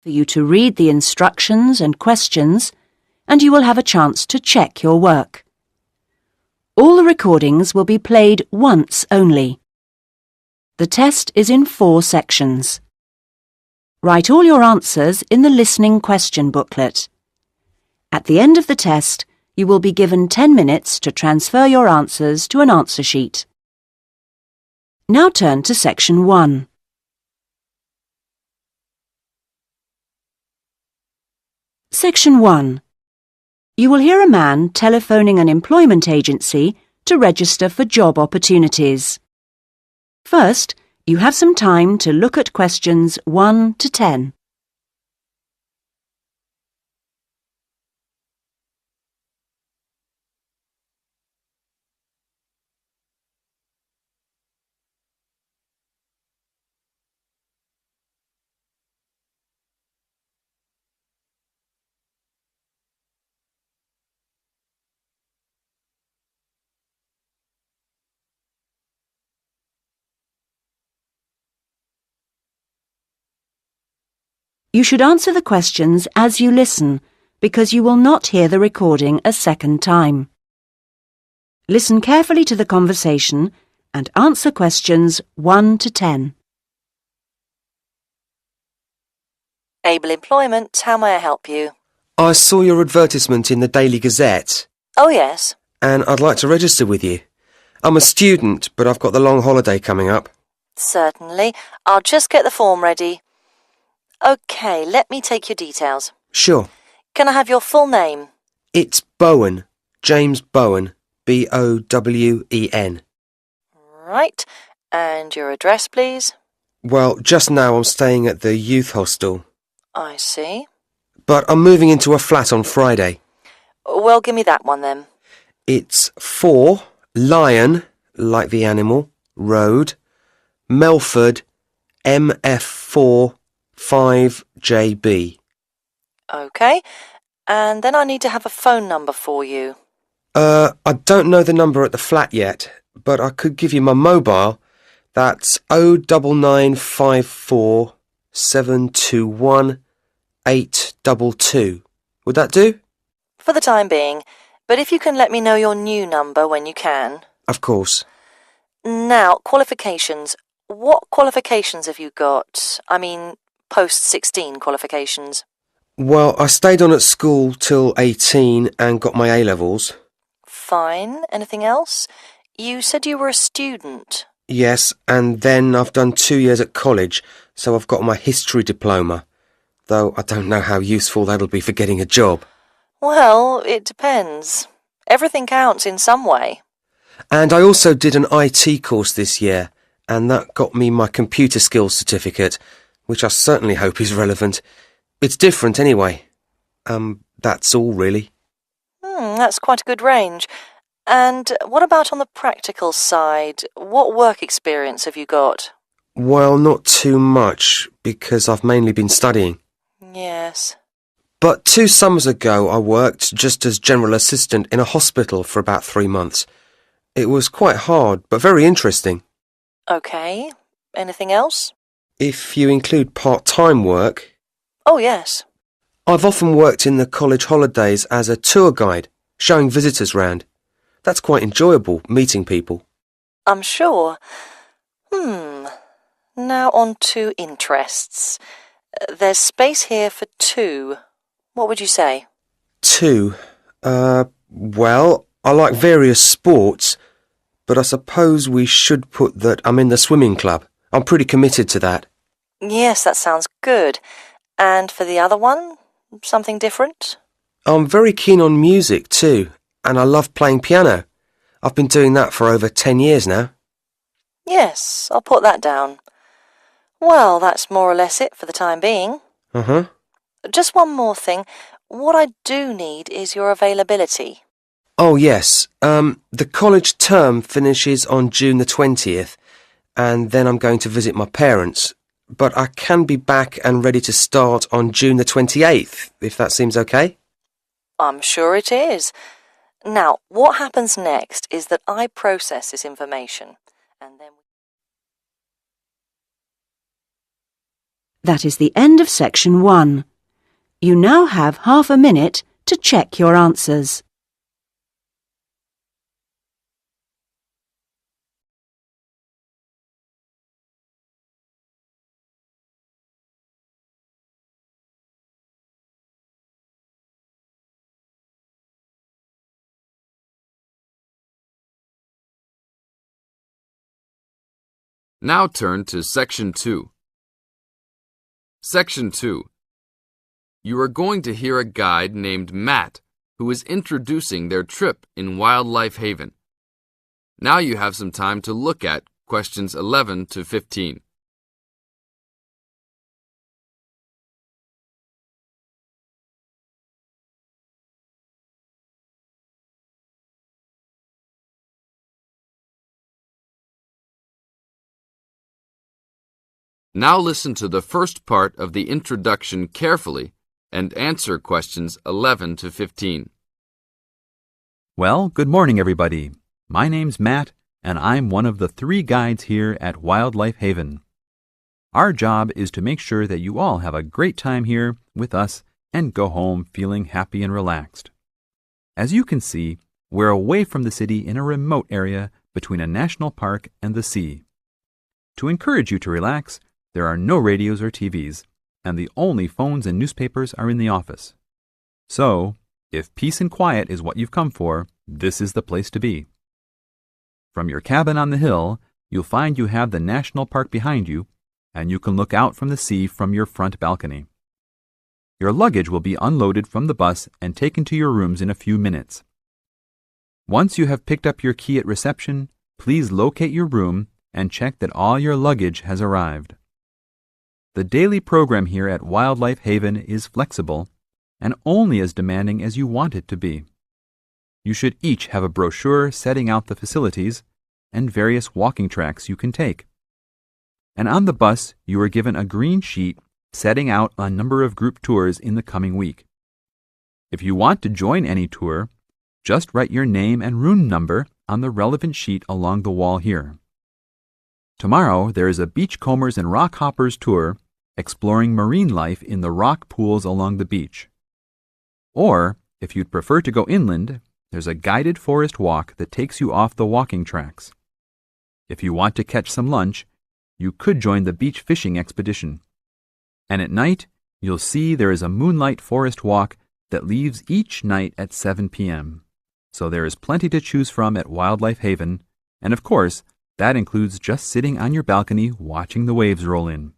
for you to read the instructions and questions, and you will have a chance to check your work. All the recordings will be played once only. The test is in 4 sections. Write all your answers in the listening question booklet. At the end of the test, you will be given 10 minutes to transfer your answers to an answer sheet. Now turn to section 1. Section 1. You will hear a man telephoning an employment agency to register for job opportunities. First, you have some time to look at questions 1 to 10. You should answer the questions as you listen, because you will not hear the recording a second time. Listen carefully to the conversation and answer questions 1 to 10. Able Employment, how may I help you? I saw your advertisement in the Daily Gazette. Oh, yes. And I'd like to register with you. I'm a student, but I've got the long holiday coming up. Certainly. I'll just get the form ready. OK, let me take your details. Sure. Can I have your full name? It's Bowen. James Bowen. B-O-W-E-N. Right. And your address, please? Well, just now I'm staying at the youth hostel. I see. But I'm moving into a flat on Friday. Well, give me that one then. It's 4 Lion, like the animal, Road, Melford, MF4 5JB. OK. And then I need to have a phone number for you. I don't know the number at the flat yet, but I could give you my mobile. That's 09954 721 822. Would that do? For the time being. But if you can let me know your new number when you can. Of course. Now, qualifications. What qualifications have you got? I mean, post-16 qualifications. Well, I stayed on at school till 18 and got my A-levels. Fine. Anything else? You said you were a student. Yes, and then I've done 2 years at college, so I've got my history diploma, though I don't know how useful that'll be for getting a job. Well, it depends. Everything counts in some way. And I also did an IT course this year, and that got me my computer skills certificate, which I certainly hope is relevant. It's different anyway. That's all really. That's quite a good range. And what about on the practical side? What work experience have you got? Well, not too much, because I've mainly been studying. Yes. But 2 summers ago I worked just as general assistant in a hospital for about 3 months. It was quite hard, but very interesting. OK. Anything else? If you include part-time work... Oh, yes. I've often worked in the college holidays as a tour guide, showing visitors round. That's quite enjoyable, meeting people. I'm sure. Now on to interests. There's space here for 2. What would you say? 2? Well, I like various sports, but I suppose we should put that I'm in the swimming club. I'm pretty committed to that. Yes, that sounds good. And for the other one, something different? I'm very keen on music too, and I love playing piano. I've been doing that for over 10 years now. Yes, I'll put that down. Well, that's more or less it for the time being. Just one more thing. What I do need is your availability. Oh, yes. The college term finishes on June the 20th, and then I'm going to visit my parents. But I can be back and ready to start on June the 28th, if that seems okay. I'm sure it is. Now, what happens next is that I process this information, and then... That is the end of section 1. You now have half a minute to check your answers. Now turn to Section 2. Section 2. You are going to hear a guide named Matt who is introducing their trip in Wildlife Haven. Now you have some time to look at questions 11 to 15. Now listen to the first part of the introduction carefully and answer questions 11 to 15. Well, good morning, everybody. My name's Matt, and I'm one of the 3 guides here at Wildlife Haven. Our job is to make sure that you all have a great time here with us and go home feeling happy and relaxed. As you can see, we're away from the city in a remote area between a national park and the sea. To encourage you to relax, there are no radios or TVs, and the only phones and newspapers are in the office. So, if peace and quiet is what you've come for, this is the place to be. From your cabin on the hill, you'll find you have the national park behind you, and you can look out from the sea from your front balcony. Your luggage will be unloaded from the bus and taken to your rooms in a few minutes. Once you have picked up your key at reception, please locate your room and check that all your luggage has arrived. The daily program here at Wildlife Haven is flexible and only as demanding as you want it to be. You should each have a brochure setting out the facilities and various walking tracks you can take. And on the bus, you are given a green sheet setting out a number of group tours in the coming week. If you want to join any tour, just write your name and room number on the relevant sheet along the wall here. Tomorrow, there is a beachcombers and rock hoppers tour exploring marine life in the rock pools along the beach. Or, if you'd prefer to go inland, there's a guided forest walk that takes you off the walking tracks. If you want to catch some lunch, you could join the beach fishing expedition. And at night, you'll see there is a moonlight forest walk that leaves each night at 7 p.m. So there is plenty to choose from at Wildlife Haven, and of course, that includes just sitting on your balcony watching the waves roll in.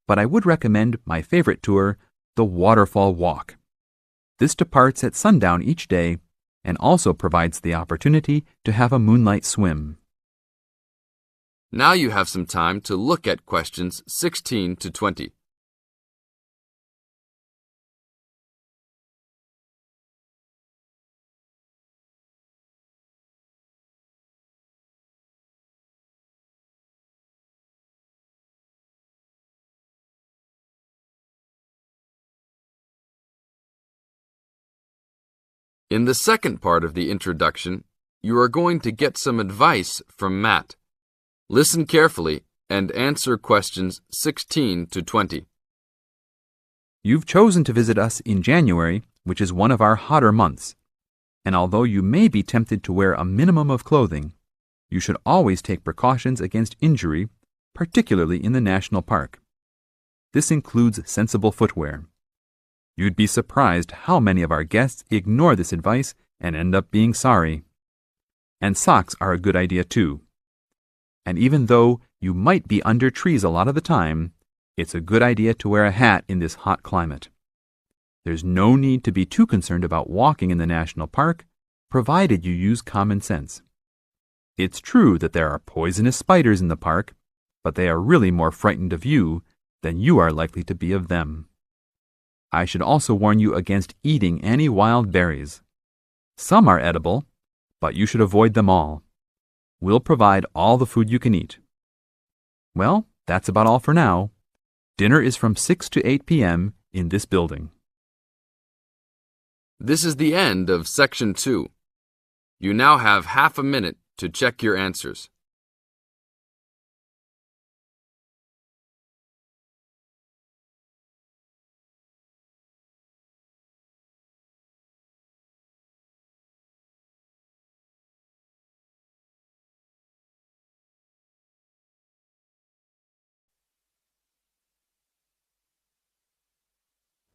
But I would recommend my favorite tour, the Waterfall Walk. This departs at sundown each day and also provides the opportunity to have a moonlight swim. Now you have some time to look at questions 16 to 20. In the second part of the introduction, you are going to get some advice from Matt. Listen carefully and answer questions 16 to 20. You've chosen to visit us in January, which is one of our hotter months. And although you may be tempted to wear a minimum of clothing, you should always take precautions against injury, particularly in the national park. This includes sensible footwear. You'd be surprised how many of our guests ignore this advice and end up being sorry. And socks are a good idea too. And even though you might be under trees a lot of the time, it's a good idea to wear a hat in this hot climate. There's no need to be too concerned about walking in the national park, provided you use common sense. It's true that there are poisonous spiders in the park, but they are really more frightened of you than you are likely to be of them. I should also warn you against eating any wild berries. Some are edible, but you should avoid them all. We'll provide all the food you can eat. Well, that's about all for now. Dinner is from 6 to 8 p.m. in this building. This is the end of Section 2. You now have half a minute to check your answers.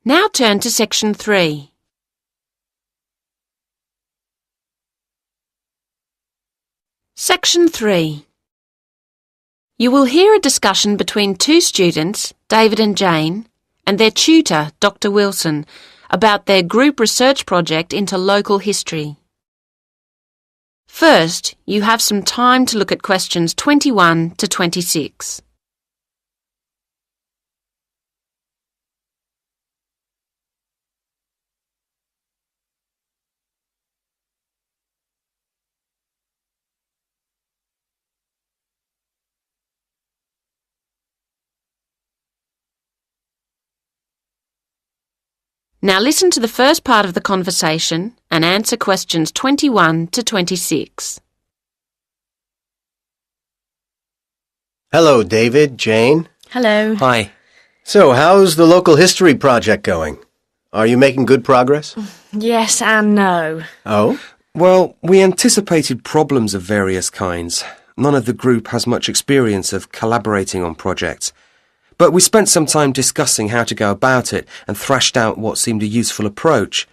Now turn to Section 3. Section 3. You will hear a discussion between two students, David and Jane, and their tutor, Dr. Wilson, about their group research project into local history. First, you have some time to look at questions 21 to 26. Now listen to the first part of the conversation and answer questions 21 to 26. Hello, David, Jane. Hello. Hi. So, how's the local history project going? Are you making good progress? Yes and no. Oh? Well, we anticipated problems of various kinds. None of the group has much experience of collaborating on projects. But we spent some time discussing how to go about it and thrashed out what seemed a useful approach.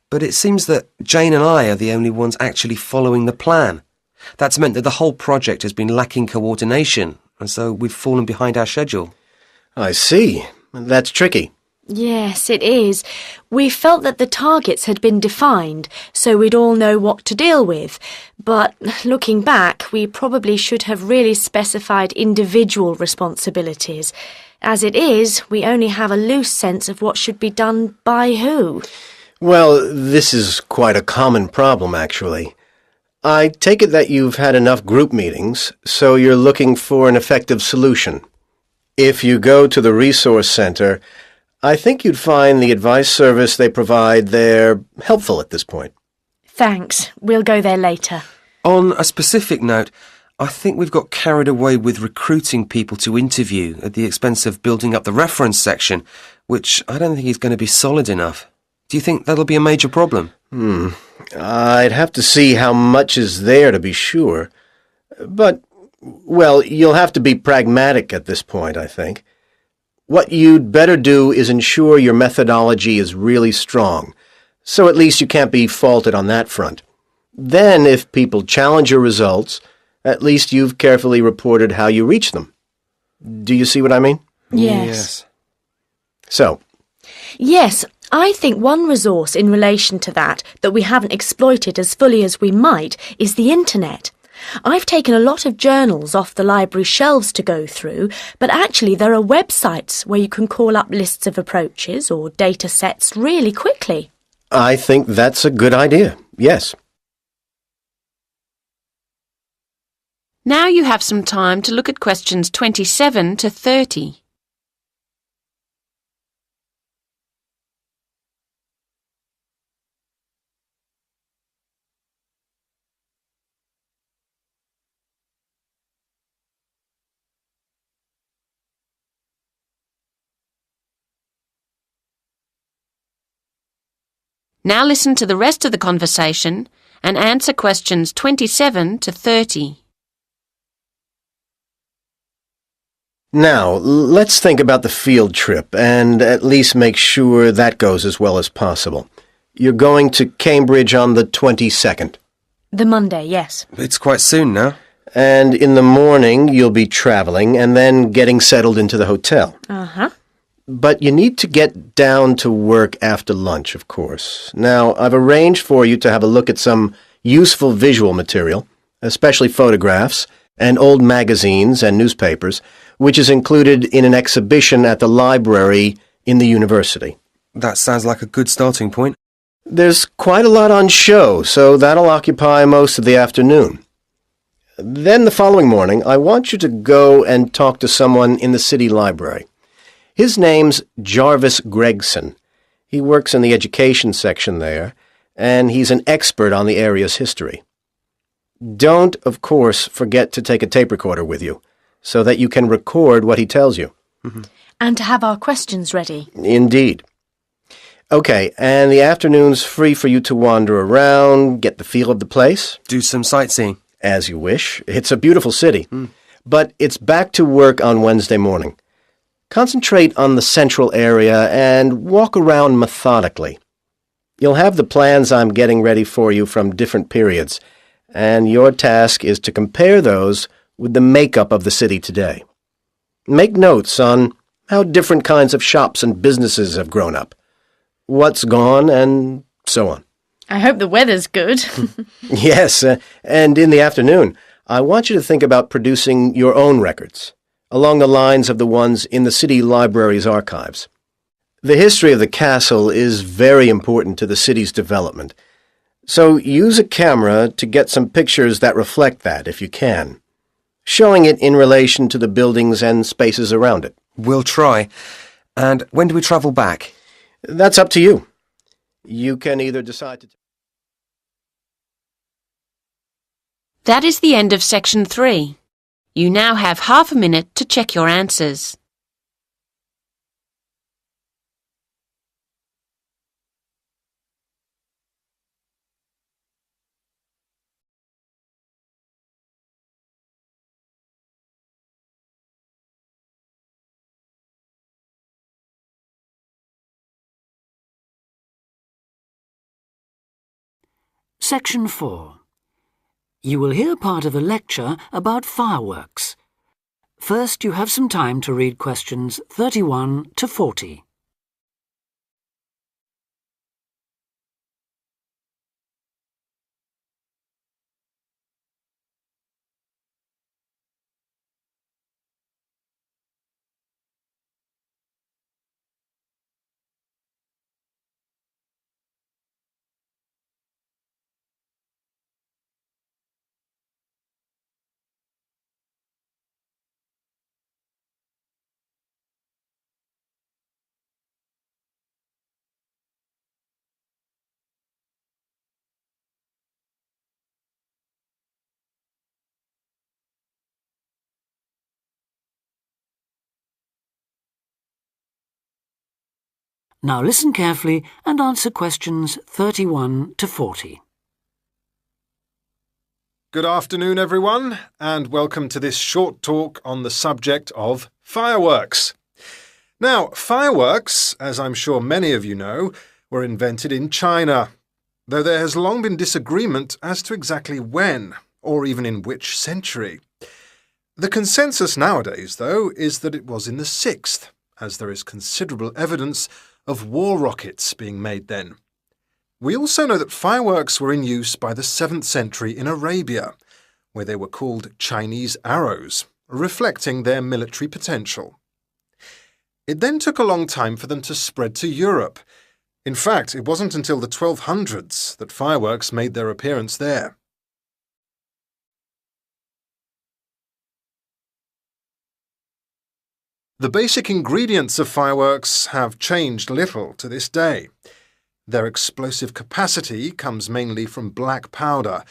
But it seems that Jane and I are the only ones actually following the plan. That's meant that the whole project has been lacking coordination, and so we've fallen behind our schedule. I see. That's tricky. Yes, it is. We felt that the targets had been defined, so we'd all know what to deal with. But looking back, we probably should have really specified individual responsibilities. As it is, we only have a loose sense of what should be done by who. Well, this is quite a common problem, actually. I take it that you've had enough group meetings, so you're looking for an effective solution. If you go to the resource center, I think you'd find the advice service they provide there helpful at this point. Thanks. We'll go there later. On a specific note, I think we've got carried away with recruiting people to interview at the expense of building up the reference section, which I don't think is going to be solid enough. Do you think that'll be a major problem? I'd have to see how much is there to be sure. But, well, you'll have to be pragmatic at this point, I think. What you'd better do is ensure your methodology is really strong, so at least you can't be faulted on that front. Then, if people challenge your results, at least you've carefully reported how you reach them. Do you see what I mean? Yes. So? Yes, I think one resource in relation to that we haven't exploited as fully as we might is the internet. I've taken a lot of journals off the library shelves to go through, but actually there are websites where you can call up lists of approaches or data sets really quickly. I think that's a good idea, yes. Now you have some time to look at questions 27 to 30. Now listen to the rest of the conversation and answer questions 27 to 30. Now, let's think about the field trip and at least make sure that goes as well as possible. You're going to Cambridge on the 22nd. The Monday, yes. It's quite soon now. And in the morning, you'll be traveling and then getting settled into the hotel. Uh-huh. But you need to get down to work after lunch, of course. Now, I've arranged for you to have a look at some useful visual material, especially photographs and old magazines and newspapers, which is included in an exhibition at the library in the university. That sounds like a good starting point. There's quite a lot on show, so that'll occupy most of the afternoon. Then the following morning, I want you to go and talk to someone in the city library. His name's Jarvis Gregson. He works in the education section there, and he's an expert on the area's history. Don't, of course, forget to take a tape recorder with you, so that you can record what he tells you. And to have our questions ready. Indeed. Okay, and the afternoon's free for you to wander around, get the feel of the place. Do some sightseeing. As you wish. It's a beautiful city. But it's back to work on Wednesday morning. Concentrate on the central area and walk around methodically. You'll have the plans I'm getting ready for you from different periods, and your task is to compare those with the makeup of the city today. Make notes on how different kinds of shops and businesses have grown up, what's gone, and so on. I hope the weather's good. Yes, and in the afternoon, I want you to think about producing your own records, along the lines of the ones in the city library's archives. The history of the castle is very important to the city's development, so use a camera to get some pictures that reflect that if you can, showing it in relation to the buildings and spaces around it. We'll try. And when do we travel back? That's up to you. You can either decide to... That is the end of section 3. You now have half a minute to check your answers. Section 4. You will hear part of a lecture about fireworks. First, you have some time to read questions 31 to 40. Now listen carefully and answer questions 31 to 40. Good afternoon, everyone, and welcome to this short talk on the subject of fireworks. Now, fireworks, as I'm sure many of you know, were invented in China, though there has long been disagreement as to exactly when, or even in which century. The consensus nowadays, though, is that it was in the 6th, as there is considerable evidence of war rockets being made then. We also know that fireworks were in use by the 7th century in Arabia, where they were called Chinese arrows, reflecting their military potential. It then took a long time for them to spread to Europe. In fact, it wasn't until the 1200s that fireworks made their appearance there. The basic ingredients of fireworks have changed little to this day. Their explosive capacity comes mainly from black powder,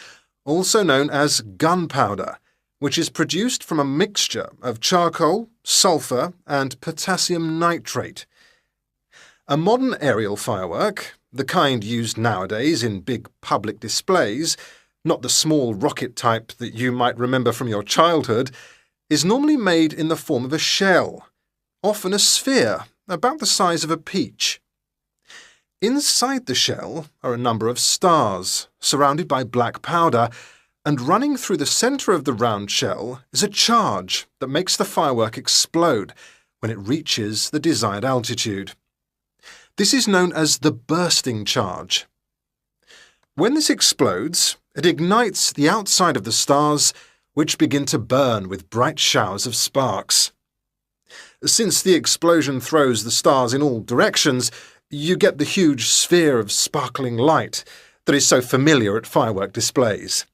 also known as gunpowder, which is produced from a mixture of charcoal, sulfur, and potassium nitrate. A modern aerial firework, the kind used nowadays in big public displays, not the small rocket type that you might remember from your childhood, is normally made in the form of a shell, often a sphere about the size of a peach. Inside the shell are a number of stars, surrounded by black powder, and running through the centre of the round shell is a charge that makes the firework explode when it reaches the desired altitude. This is known as the bursting charge. When this explodes, it ignites the outside of the stars, which begin to burn with bright showers of sparks. Since the explosion throws the stars in all directions, you get the huge sphere of sparkling light that is so familiar at firework displays.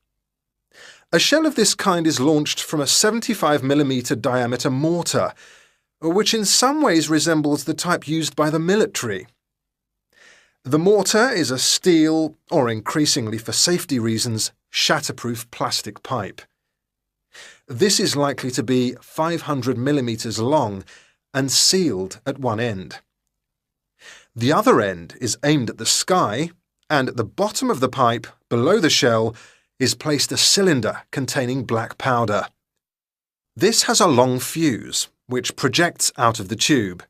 A shell of this kind is launched from a 75mm diameter mortar, which in some ways resembles the type used by the military. The mortar is a steel, or increasingly for safety reasons, shatterproof plastic pipe. This is likely to be 500mm long and sealed at one end. The other end is aimed at the sky, and at the bottom of the pipe, below the shell, is placed a cylinder containing black powder. This has a long fuse, which projects out of the tube.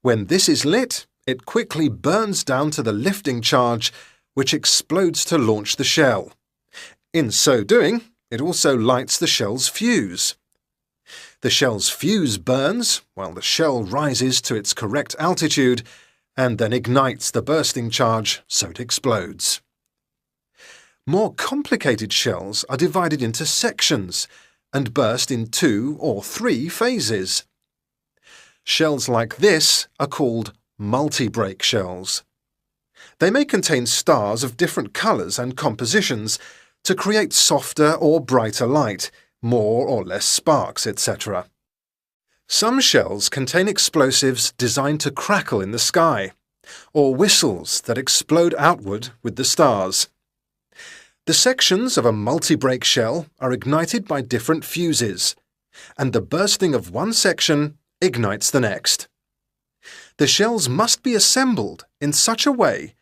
When this is lit, it quickly burns down to the lifting charge, which explodes to launch the shell. In so doing, it also lights the shell's fuse. The shell's fuse burns while the shell rises to its correct altitude and then ignites the bursting charge so it explodes. More complicated shells are divided into sections and burst in 2 or 3 phases. Shells like this are called multi-break shells. They may contain stars of different colours and compositions to create softer or brighter light, more or less sparks, etc. Some shells contain explosives designed to crackle in the sky, or whistles that explode outward with the stars. The sections of a multi-break shell are ignited by different fuses, and the bursting of one section ignites the next. The shells must be assembled in such a way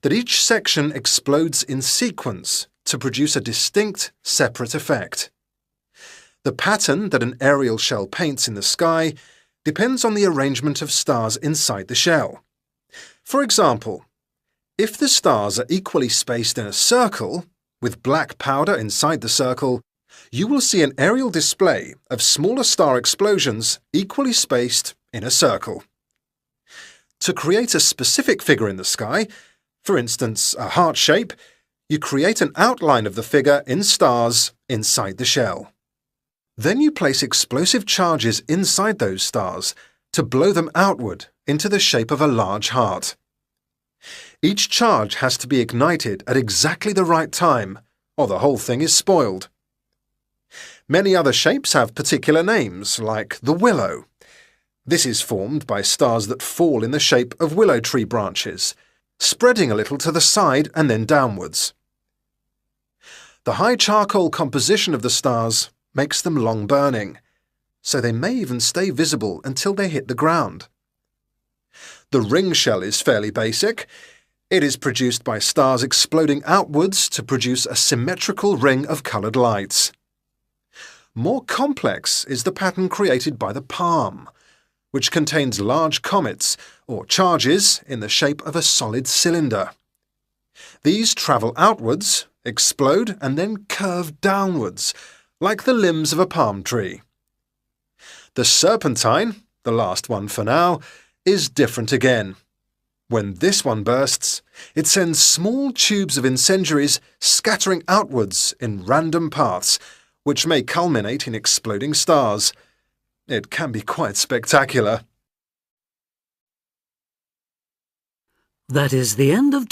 that each section explodes in sequence to produce a distinct, separate effect. The pattern that an aerial shell paints in the sky depends on the arrangement of stars inside the shell. For example, if the stars are equally spaced in a circle, with black powder inside the circle, you will see an aerial display of smaller star explosions equally spaced in a circle. To create a specific figure in the sky, for instance a heart shape, you create an outline of the figure in stars inside the shell. Then you place explosive charges inside those stars to blow them outward into the shape of a large heart. Each charge has to be ignited at exactly the right time, or the whole thing is spoiled. Many other shapes have particular names, like the willow. This is formed by stars that fall in the shape of willow tree branches, spreading a little to the side and then downwards. The high charcoal composition of the stars makes them long-burning, so they may even stay visible until they hit the ground. The ring shell is fairly basic. It is produced by stars exploding outwards to produce a symmetrical ring of coloured lights. More complex is the pattern created by the palm, which contains large comets or charges in the shape of a solid cylinder. These travel outwards, explode and then curve downwards, like the limbs of a palm tree. The serpentine, the last one for now, is different again. When this one bursts, it sends small tubes of incendiaries scattering outwards in random paths, which may culminate in exploding stars. It can be quite spectacular. That is the end of